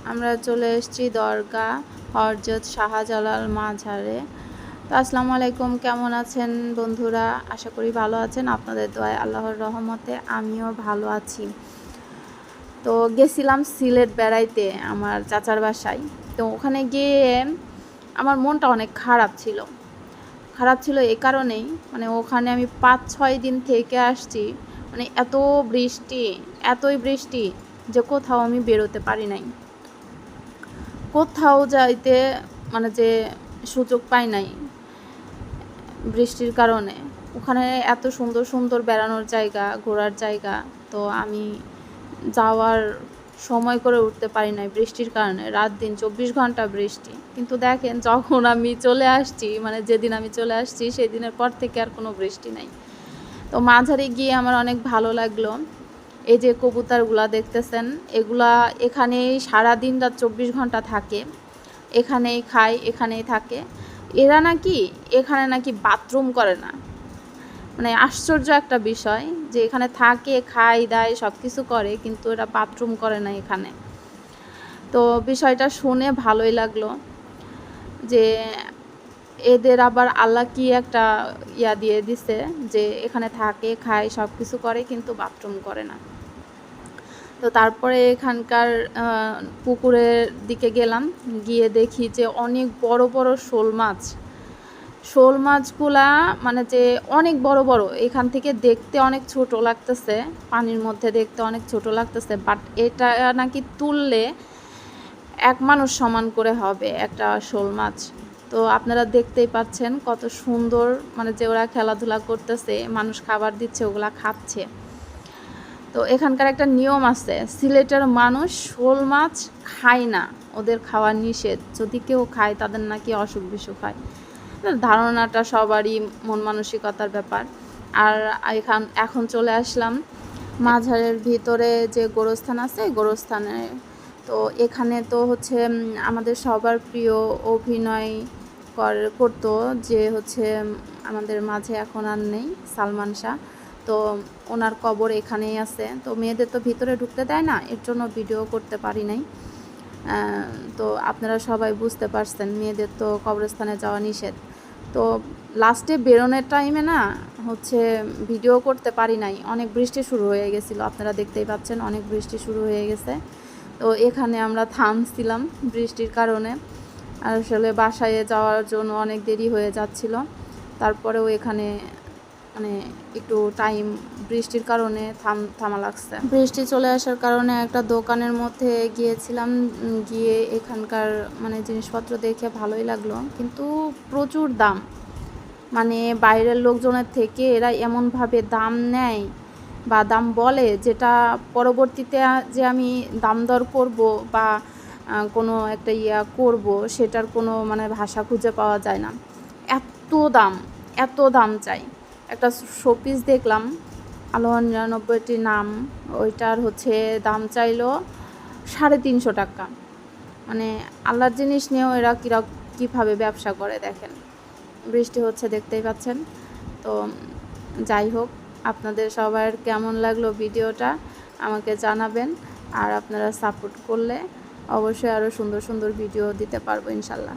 আমরা চলে এসেছি দরগা হযরত শাহজালাল মাজারে। তো আসসালামু আলাইকুম, কেমন আছেন বন্ধুরা? আশা করি ভালো আছেন। আপনাদের দোয়ায় আল্লাহর রহমতে আমিও ভালো আছি। তো গেছিলাম সিলেট বেড়াইতে আমার চাচার বাসায়। তো ওখানে গিয়ে আমার মনটা অনেক খারাপ ছিল এই কারণেই, মানে ওখানে আমি 5-6 দিন থেকে আসছি। মানে এতই বৃষ্টি যে কোথাও আমি বেরোতে পারি নাই, কোথাও যাইতে মানে যে সুযোগ পাই নাই বৃষ্টির কারণে। ওখানে এত সুন্দর সুন্দর বেড়ানোর জায়গা, ঘোরার জায়গা, তো আমি যাওয়ার সময় করে উঠতে পারি নাই বৃষ্টির কারণে। রাত দিন 24 ঘন্টা বৃষ্টি। কিন্তু দেখেন, যখন আমি চলে আসছি, মানে যেদিন আমি চলে আসছি সেই দিনের পর থেকে আর কোনো বৃষ্টি নাই। তো মাঝারে গিয়ে আমার অনেক ভালো লাগলো। এই যে কবুতরগুলা দেখতেছেন, এগুলা এখানেই সারাদিন রাত 24 ঘন্টা থাকে, এখানেই খায়, এখানেই থাকে। এরা নাকি এখানে নাকি বাথরুম করে না। মানে আশ্চর্য একটা বিষয় যে এখানে থাকে, খায় দায় সব কিছু করে, কিন্তু এরা বাথরুম করে না এখানে। তো বিষয়টা শুনে ভালোই লাগলো যে এদের আবার আল্লাহ কি একটা দিয়ে দিছে যে এখানে থাকে, খায়, সব কিছু করে, কিন্তু বাথরুম করে না। তো তারপরে এখানকার পুকুরের দিকে গেলাম, গিয়ে দেখি যে অনেক বড় বড় শোল মাছগুলা, মানে যে অনেক বড় বড়। এখান থেকে দেখতে অনেক ছোট লাগতেছে, পানির মধ্যে দেখতে অনেক ছোট লাগতেছে, বাট এটা নাকি তুললে এক মানুষ সমান করে হবে একটা শোল মাছ। তো আপনারা দেখতেই পাচ্ছেন কত সুন্দর, মানে যে ওরা খেলাধুলা করতেছে, মানুষ খাবার দিচ্ছে, ওগুলা খাচ্ছে। তো এখানকার একটা নিয়ম আছে, সিলেটের মানুষ শোল মাছ খায় না, ওদের খাওয়া নিষেধ। যদি কেউ খায় তাদের নাকি অসুখ বিসুখ হয়। ধারণাটা সবারই মন মানসিকতার ব্যাপার। আর এখন চলে আসলাম মাঝারের ভিতরে যে গোরস্থান আছে, গোরস্থানে। তো এখানে তো হচ্ছে আমাদের সবার প্রিয় অভিনয় করতো, যে হচ্ছে আমাদের মাঝে এখন আর নেই, সালমান শাহ। তো ওনার কবর এখানেই আছে। তো মেয়েদের তো ভিতরে ঢুকতে দেয় না, এর জন্য ভিডিও করতে পারি নাই। তো আপনারা সবাই বুঝতে পারছেন, মেয়েদের তো কবরস্থানে যাওয়া নিষেধ। তো লাস্টে বেরোনোর টাইমে না হচ্ছে ভিডিও করতে পারি নাই, অনেক বৃষ্টি শুরু হয়ে গেছিলো। আপনারা দেখতেই পাচ্ছেন অনেক বৃষ্টি শুরু হয়ে গেছে। তো এখানে আমরা থামছিলাম বৃষ্টির কারণে, আর আসলে বাসায় যাওয়ার জন্য অনেক দেরি হয়ে যাচ্ছিল। তারপরেও এখানে মানে একটু টাইম বৃষ্টির কারণে থামা লাগছে। বৃষ্টি চলে আসার কারণে একটা দোকানের মধ্যে গিয়েছিলাম, গিয়ে এখানকার মানে জিনিসপত্র দেখে ভালোই লাগলো, কিন্তু প্রচুর দাম। মানে বাইরের লোকজনের থেকে এরা এমনভাবে দাম নেয় বা দাম বলে, যেটা পরবর্তীতে যে আমি দাম দর করব বা কোনো একটা করব, সেটার কোনো মানে ভাষা খুঁজে পাওয়া যায় না। এত দাম চাই। একটা শোপিস দেখলাম, আলোয়ার 99টি নাম, ওইটার হচ্ছে দাম চাইলো 350 টাকা। মানে আল্লাহর জিনিস নিয়েও এরা কীভাবে ব্যবসা করে দেখেন। বৃষ্টি হচ্ছে, দেখতেই পাচ্ছেন। তো যাই হোক, আপনাদের সবার কেমন লাগলো ভিডিওটা আমাকে জানাবেন। আর আপনারা সাপোর্ট করলে অবশ্যই আরও সুন্দর সুন্দর ভিডিও দিতে পারবো ইনশাল্লাহ।